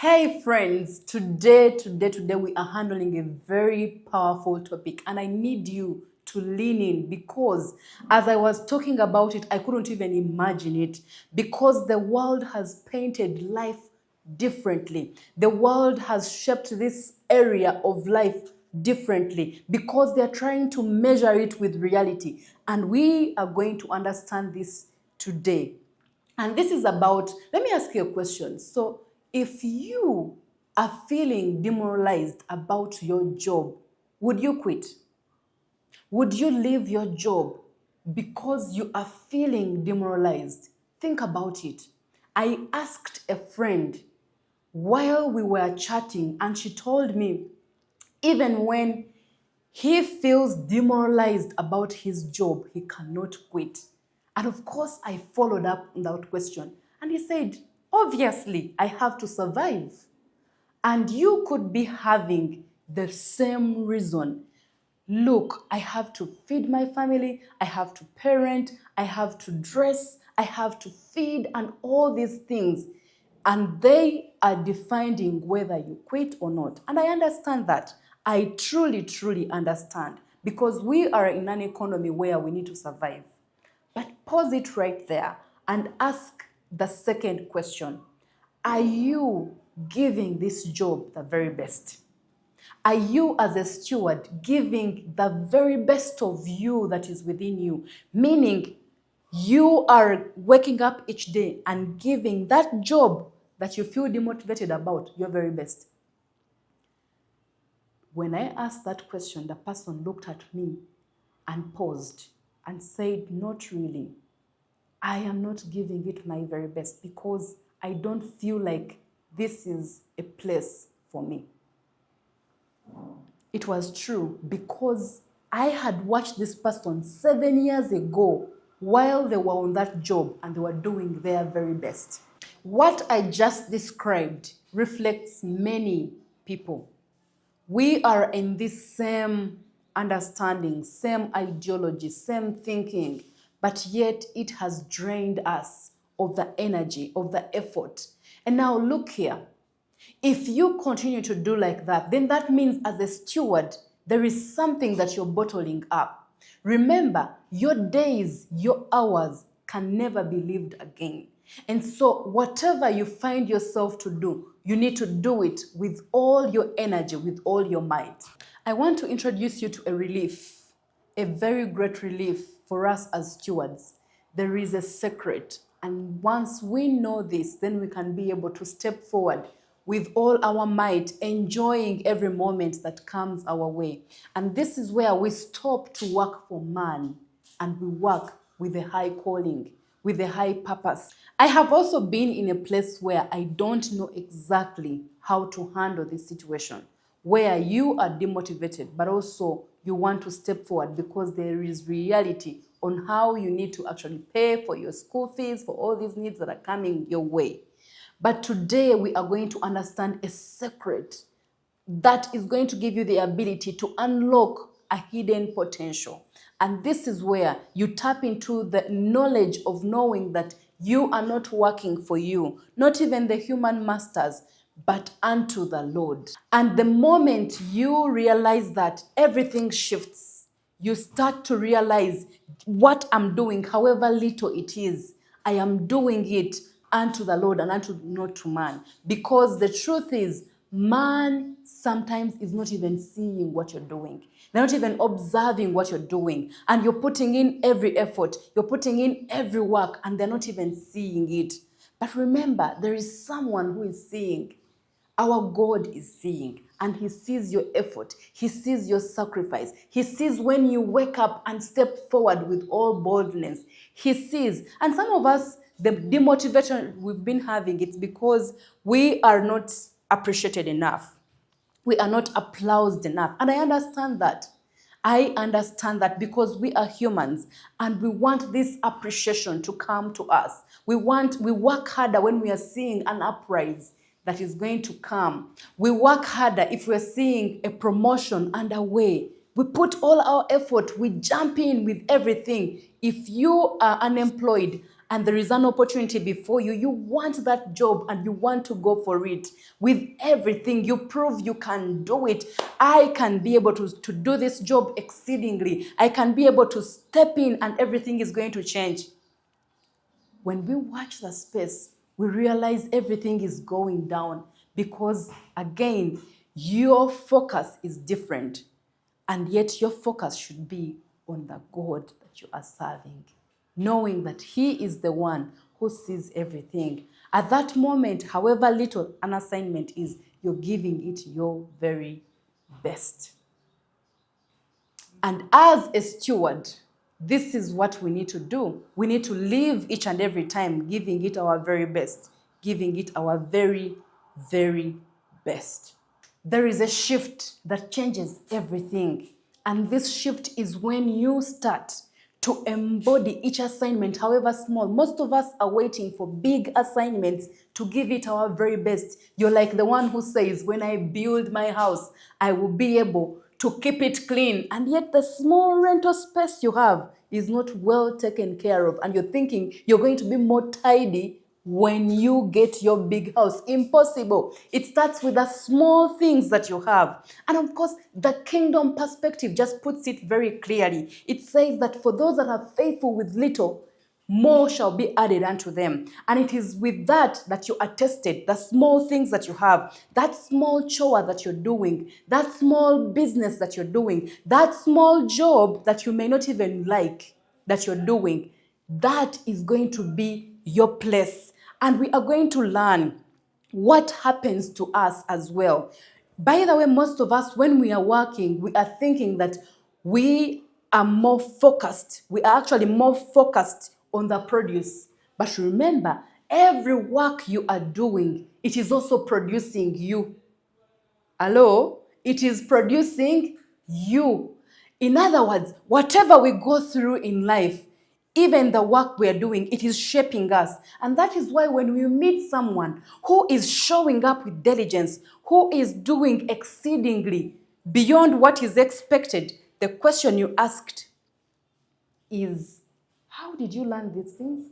Hey friends, today we are handling a very powerful topic and I need you to lean in because as I was talking about it, I couldn't even imagine it because the world has painted life differently. The world has shaped this area of life differently because they're trying to measure it with reality. And we are going to understand this today. And this is about, let me ask you a question. So, if you are feeling demoralized about your job, would you quit? Would you leave your job because you are feeling demoralized? Think about it. I asked a friend while we were chatting, and she told me even when he feels demoralized about his job, he cannot quit. And of course, I followed up on that question. And he said, obviously, I have to survive. And you could be having the same reason. Look, I have to feed my family, I have to parent, I have to dress, I have to feed, and all these things. And they are defining whether you quit or not. And I understand that. I truly understand because we are in an economy where we need to survive. But pause it right there and ask the second question. Are you giving this job the very best? Are you, as a steward, giving the very best of you that is within you? Meaning, you are waking up each day and giving that job that you feel demotivated about your very best. When I asked that question, the person looked at me and paused and said, not really. I am not giving it my very best because I don't feel like this is a place for me. It was true because I had watched this person 7 years ago while they were on that job and they were doing their very best. What I just described reflects many people. We are in this same understanding, same ideology, same thinking, but yet it has drained us of the energy, of the effort. And now look here. If you continue to do like that, then that means as a steward, there is something that you're bottling up. Remember, your days, your hours can never be lived again. And so whatever you find yourself to do, you need to do it with all your energy, with all your might. I want to introduce you to a relief, a very great relief for us as stewards. There is a secret. And once we know this, then we can be able to step forward with all our might, enjoying every moment that comes our way. And this is where we stop to work for man and we work with a high calling, with a high purpose. I have also been in a place where I don't know exactly how to handle this situation, where you are demotivated, but also you want to step forward because there is reality on how you need to actually pay for your school fees, for all these needs that are coming your way. But today we are going to understand a secret that is going to give you the ability to unlock a hidden potential. And this is where you tap into the knowledge of knowing that you are not working for you, not even the human masters, but unto the Lord. And the moment you realize that, everything shifts. You start to realize what I'm doing, however little it is, I am doing it unto the Lord and unto not to man. Because the truth is, man sometimes is not even seeing what you're doing. They're not even observing what you're doing. And you're putting in every effort, you're putting in every work, and they're not even seeing it. But remember, there is someone who is seeing. Our God is seeing, and He sees your effort. He sees your sacrifice. He sees when you wake up and step forward with all boldness. He sees. And some of us, the demotivation we've been having, it's because we are not appreciated enough. We are not applauded enough. And I understand that. I understand that because we are humans and we want this appreciation to come to us. We work harder when we are seeing an uprise that is going to come. We work harder if we're seeing a promotion underway. We put all our effort, we jump in with everything. If you are unemployed and there is an opportunity before you, you want that job and you want to go for it with everything. You prove you can do it. I can be able to do this job exceedingly. I can be able to step in and everything is going to change. When we watch the space, we realize everything is going down because, again, your focus is different. And yet your focus should be on the God that you are serving, knowing that He is the one who sees everything. At that moment, however little an assignment is, you're giving it your very best. And as a steward, this is what we need to do. We need to live each and every time giving it our very best, giving it our very, very best. There is a shift that changes everything. And this shift is when you start to embody each assignment, however small. Most of us are waiting for big assignments to give it our very best. You're like the one who says, when I build my house, I will be able to keep it clean. And yet the small rental space you have is not well taken care of. And you're thinking you're going to be more tidy when you get your big house. Impossible. It starts with the small things that you have. And of course, the kingdom perspective just puts it very clearly. It says that for those that are faithful with little, more shall be added unto them. And it is with that that you are tested, the small things that you have, that small chore that you're doing, that small business that you're doing, that small job that you may not even like that you're doing. That is going to be your place. And we are going to learn what happens to us as well. By the way, most of us, when we are working, we are thinking that we are more focused. We are actually more focused on the produce. But remember, every work you are doing, it is also producing you. Hello? It is producing you. In other words, whatever we go through in life, even the work we are doing, it is shaping us. And that is why when we meet someone who is showing up with diligence, who is doing exceedingly beyond what is expected, the question you asked is, how did you learn these things?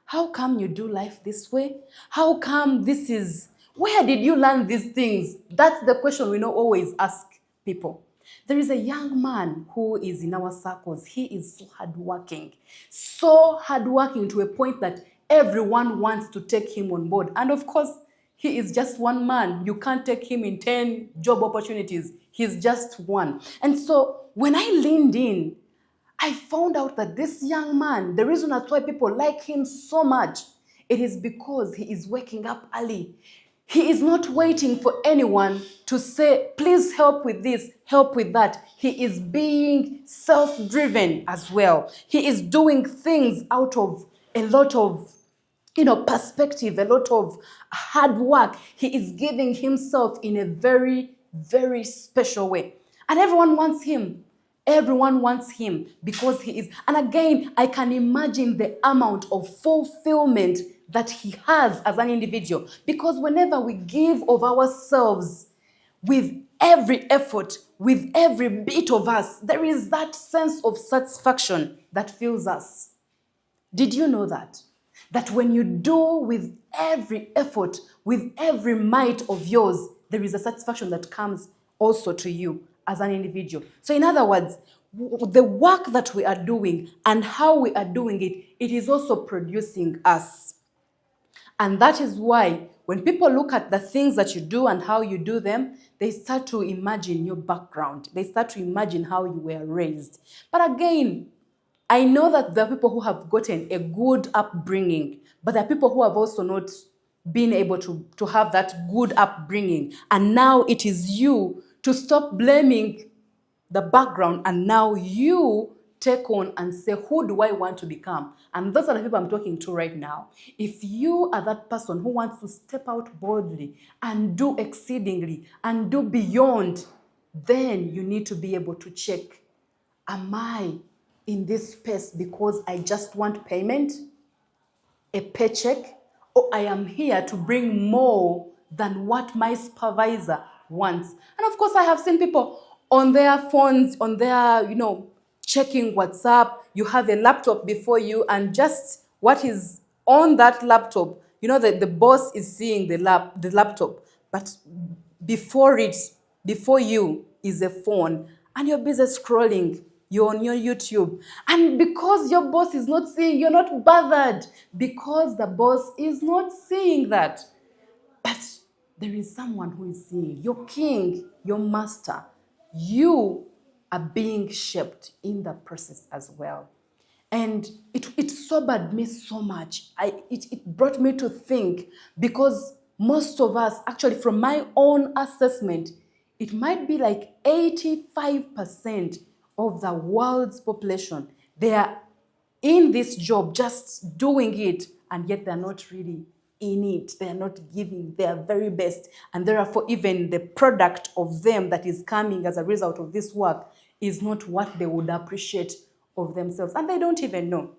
How come you do life this way? How come this is, where did you learn these things? That's the question we know always ask people. There is a young man who is in our circles. He is so hardworking to a point that everyone wants to take him on board. And of course, he is just one man. You can't take him in 10 job opportunities. He's just one. And so when I leaned in, I found out that this young man, the reason that's why people like him so much, it is because he is waking up early. He is not waiting for anyone to say, please help with this, help with that. He is being self-driven as well. He is doing things out of a lot of perspective, a lot of hard work. He is giving himself in a very, very special way. And everyone wants him. Everyone wants him because he is. And again, I can imagine the amount of fulfillment that he has as an individual. Because whenever we give of ourselves with every effort, with every bit of us, there is that sense of satisfaction that fills us. Did you know that? That when you do with every effort, with every might of yours, there is a satisfaction that comes also to you as an individual. So in other words, the work that we are doing and how we are doing it, it is also producing us. And that is why when people look at the things that you do and how you do them, they start to imagine your background. They start to imagine how you were raised. But again, I know that there are people who have gotten a good upbringing, but there are people who have also not been able to have that good upbringing. And now it is you to stop blaming the background, and now you take on and say, who do I want to become? And those are the people I'm talking to right now. If you are that person who wants to step out boldly and do exceedingly and do beyond, then you need to be able to check, am I in this space because I just want payment, a paycheck, or I am here to bring more than what my supervisor wants? And of course, I have seen people on their phones, on their, checking WhatsApp. You have a laptop before you, and just what is on that laptop. You know that the boss is seeing the laptop, but before it, before you is a phone, and you're busy scrolling. You're on your YouTube. And because your boss is not seeing, you're not bothered. Because the boss is not seeing that. But there is someone who is seeing. Your king, your master. You are being shaped in the process as well. And it sobered me so much. It brought me to think, because most of us, actually from my own assessment, it might be like 85% of the world's population, they are in this job just doing it, and yet they're not really in it. They're not giving their very best. And therefore, even the product of them that is coming as a result of this work is not what they would appreciate of themselves. And they don't even know.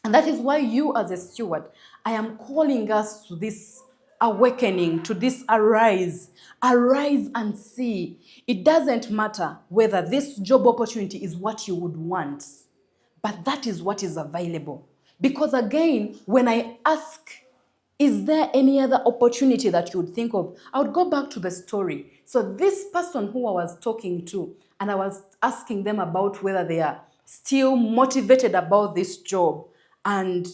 And that is why you, as a steward, I am calling us to this awakening, to this arise. Arise and see. It doesn't matter whether this job opportunity is what you would want, but that is what is available. Because again, when I ask, is there any other opportunity that you would think of? I would go back to the story. So this person who I was talking to, and I was asking them about whether they are still motivated about this job. And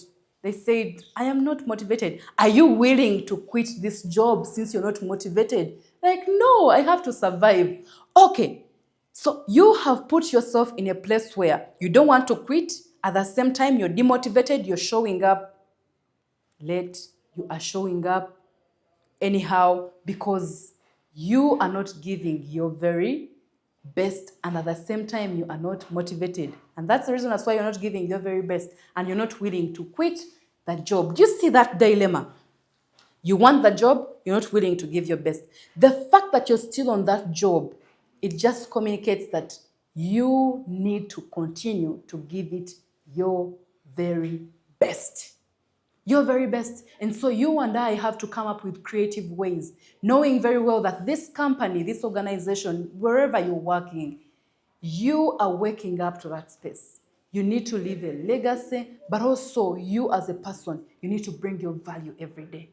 they said, I am not motivated. Are you willing to quit this job since you're not motivated? Like, no, I have to survive. Okay, so you have put yourself in a place where you don't want to quit. At the same time, you're demotivated. You're showing up late. You are showing up anyhow because you are not giving your very best, and at the same time you are not motivated. And that's the reason that's why you're not giving your very best and you're not willing to quit that job. Do you see that dilemma? You want the job, you're not willing to give your best. The fact that you're still on that job, it just communicates that you need to continue to give it your very best. Your very best. And so you and I have to come up with creative ways, knowing very well that this company, this organization, wherever you're working, you are waking up to that space. You need to leave a legacy, but also you as a person, you need to bring your value every day.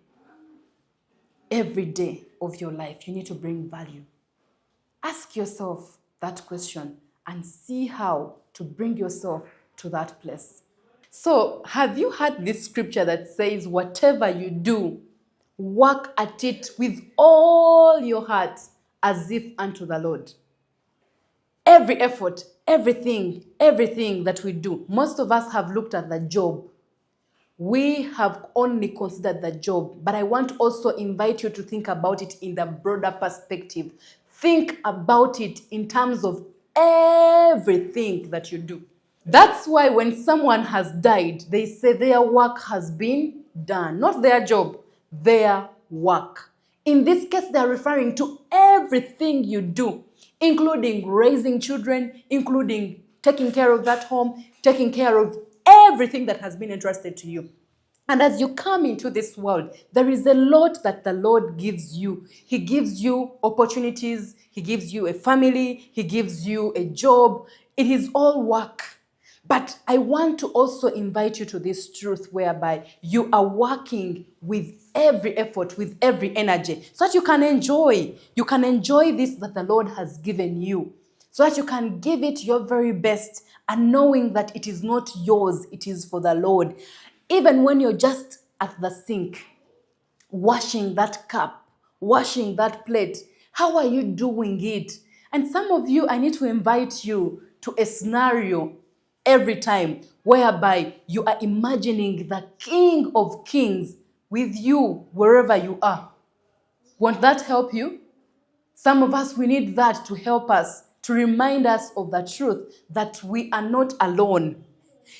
Every day of your life, you need to bring value. Ask yourself that question and see how to bring yourself to that place. So, have you heard this scripture that says, whatever you do, work at it with all your heart as if unto the Lord? Every effort, everything that we do, most of us have looked at the job. We have only considered the job, but I want to also invite you to think about it in the broader perspective. Think about it in terms of everything that you do. That's why when someone has died, they say their work has been done. Not their job, their work. In this case, they're referring to everything you do, including raising children, including taking care of that home, taking care of everything that has been entrusted to you. And as you come into this world, there is a lot that the Lord gives you. He gives you opportunities. He gives you a family. He gives you a job. It is all work. But I want to also invite you to this truth whereby you are working with every effort, with every energy, so that you can enjoy. You can enjoy this that the Lord has given you, so that you can give it your very best, and knowing that it is not yours, it is for the Lord. Even when you're just at the sink, washing that cup, washing that plate, how are you doing it? And some of you, I need to invite you to a scenario every time whereby you are imagining the King of Kings with you wherever you are. Won't that help you? Some of us, we need that to help us, to remind us of the truth that we are not alone.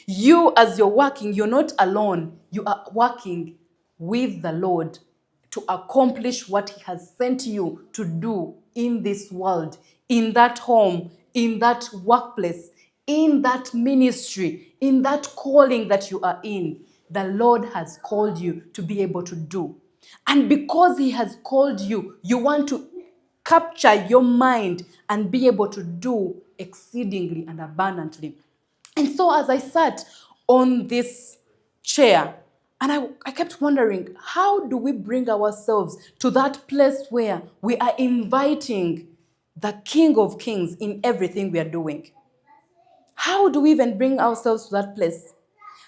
You, as you're working, you're not alone. You are working with the Lord to accomplish what He has sent you to do in this world, in that home, in that workplace, in that ministry, in that calling that you are in. The Lord has called you to be able to do. And because He has called you, you want to capture your mind and be able to do exceedingly and abundantly. And so as I sat on this chair. And I kept wondering, how do we bring ourselves to that place where we are inviting the King of Kings in everything we are doing? How do we even bring ourselves to that place?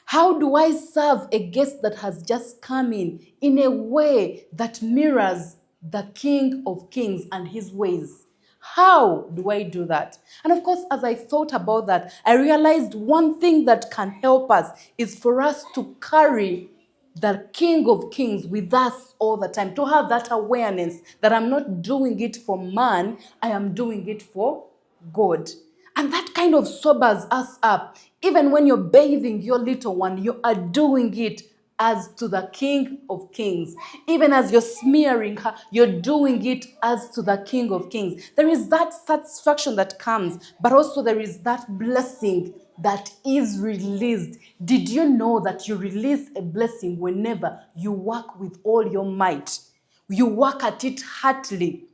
How do I serve a guest that has just come in a way that mirrors the King of Kings and his ways? How do I do that? And of course, as I thought about that, I realized one thing that can help us is for us to carry the King of Kings with us all the time, to have that awareness that I'm not doing it for man, I am doing it for God. And that kind of sobers us up. Even when you're bathing your little one, you are doing it as to the King of Kings. Even as you're smearing her, you're doing it as to the King of Kings. There is that satisfaction that comes, but also there is that blessing that is released. Did you know that you release a blessing whenever you work with all your might? You work at it heartily.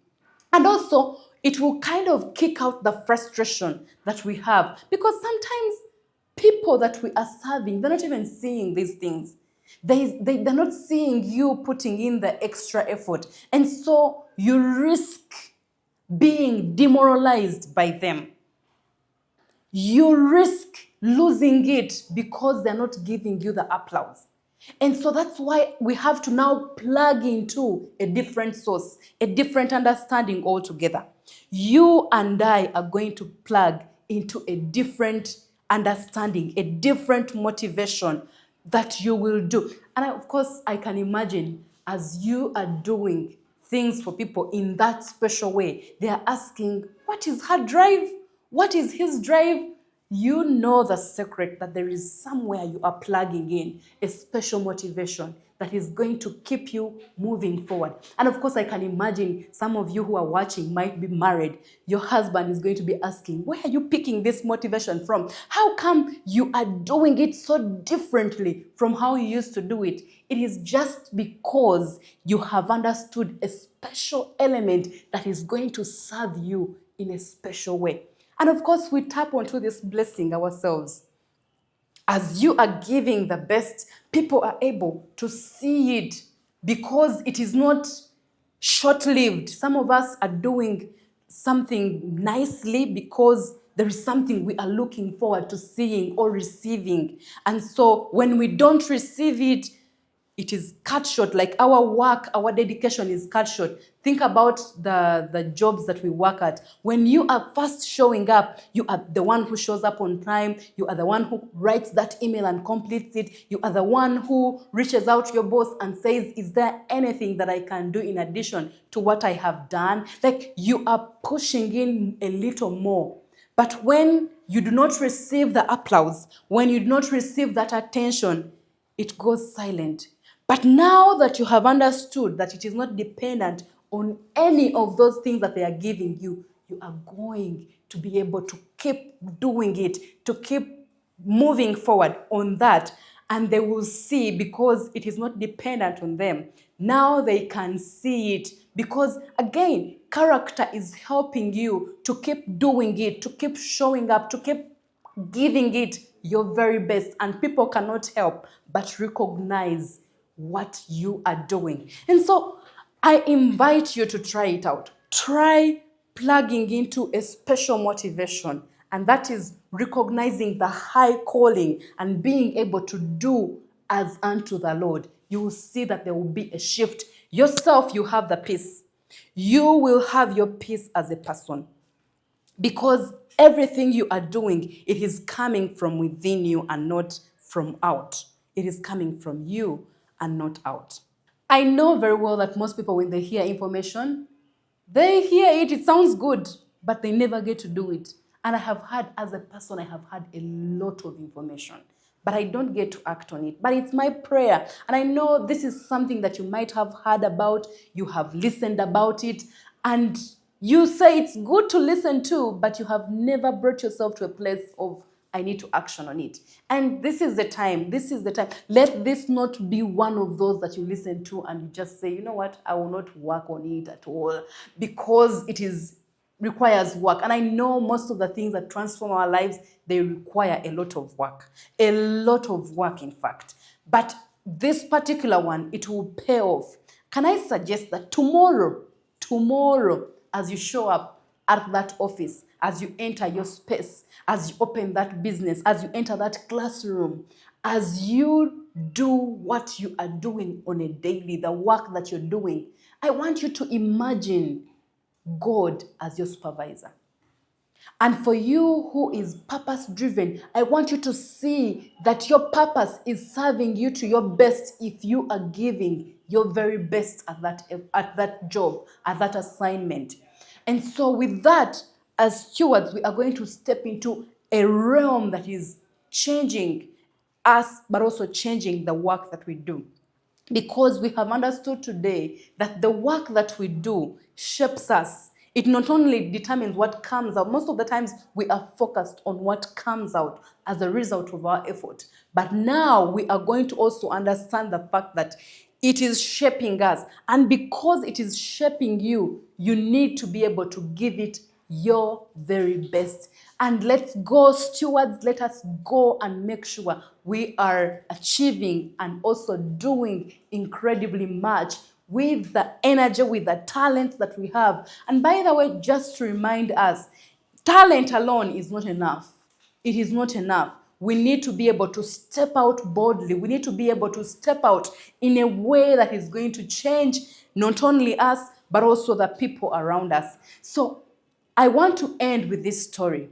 And also, it will kind of kick out the frustration that we have. Because sometimes people that we are serving, they're not even seeing these things. They're not seeing you putting in the extra effort. And so you risk being demoralized by them. You risk losing it because they're not giving you the applause. And so that's why we have to now plug into a different source, a different understanding altogether. You and I are going to plug into a different understanding, a different motivation that you will do. And of course, I can imagine as you are doing things for people in that special way, they are asking, what is her drive? What is his drive? You know the secret that there is somewhere you are plugging in a special motivation that is going to keep you moving forward. And of course, I can imagine some of you who are watching might be married. Your husband is going to be asking, where are you picking this motivation from? How come you are doing it so differently from how you used to do it? It is just because you have understood a special element that is going to serve you in a special way. And of course, we tap onto this blessing ourselves. As you are giving the best, people are able to see it because it is not short-lived. Some of us are doing something nicely because there is something we are looking forward to seeing or receiving. And so when we don't receive it, it is cut short. Like our work, our dedication is cut short. Think about the jobs that we work at. When you are first showing up, you are the one who shows up on time. You are the one who writes that email and completes it. You are the one who reaches out to your boss and says, is there anything that I can do in addition to what I have done? Like you are pushing in a little more. But when you do not receive the applause, when you do not receive that attention, it goes silent. But now that you have understood that it is not dependent on any of those things that they are giving you, you are going to be able to keep doing it, to keep moving forward on that. And they will see because it is not dependent on them. Now they can see it because, again, character is helping you to keep doing it, to keep showing up, to keep giving it your very best. And people cannot help but recognize what you are doing. And so I invite you to try it out. Try plugging into a special motivation, and that is recognizing the high calling and being able to do as unto the Lord. You will see that there will be a shift. Yourself, you have the peace. You will have your peace as a person because everything you are doing, it is coming from within you and not from out. It is coming from you and not out. I know very well that most people, when they hear information, they hear it, it sounds good, but they never get to do it. And I have had, as a person, I have had a lot of information, but I don't get to act on it. But it's my prayer. And I know this is something that you might have heard about, you have listened about it, and you say it's good to listen to, but you have never brought yourself to a place of I need to action on it. And this is the time. This is the time. Let this not be one of those that you listen to and you just say, you know what, I will not work on it at all because it requires work. And I know most of the things that transform our lives, they require a lot of work. A lot of work, in fact. But this particular one, it will pay off. Can I suggest that tomorrow, as you show up at that office, as you enter your space, as you open that business, as you enter that classroom, as you do what you are doing on a daily, the work that you're doing, I want you to imagine God as your supervisor. And for you who is purpose driven, I want you to see that your purpose is serving you to your best if you are giving your very best at that job, at that assignment. And so with that, as stewards, we are going to step into a realm that is changing us, but also changing the work that we do. Because we have understood today that the work that we do shapes us. It not only determines what comes out, most of the times we are focused on what comes out as a result of our effort. But now we are going to also understand the fact that it is shaping us. And because it is shaping you, you need to be able to give it your very best. And let's go, stewards, let us go and make sure we are achieving and also doing incredibly much with the energy, with the talents that we have. And by the way, just to remind us, talent alone is not enough. It is not enough. We need to be able to step out boldly. We need to be able to step out in a way that is going to change not only us, but also the people around us. So I want to end with this story.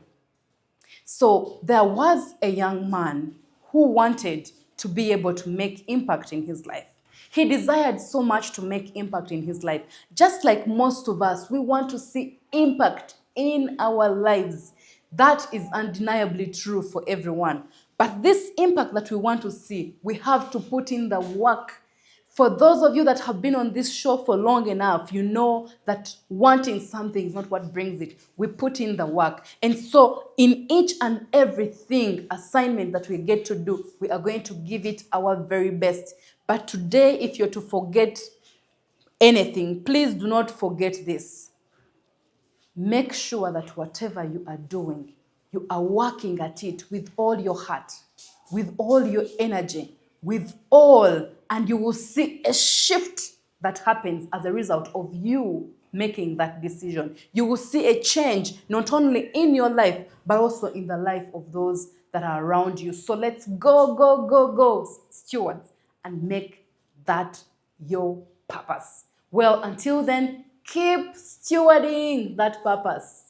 So there was a young man who wanted to be able to make impact in his life. He desired so much to make impact in his life. Just like most of us, we want to see impact in our lives. That is undeniably true for everyone. But this impact that we want to see, we have to put in the work. For those of you that have been on this show for long enough, you know that wanting something is not what brings it. We put in the work. And so in each and everything assignment that we get to do, we are going to give it our very best. But today, if you're to forget anything, please do not forget this. Make sure that whatever you are doing, you are working at it with all your heart, with all your energy, with all, and you will see a shift that happens as a result of you making that decision. You will see a change not only in your life, but also in the life of those that are around you. So let's go, stewards, and make that your purpose. Well, until then, keep stewarding that purpose.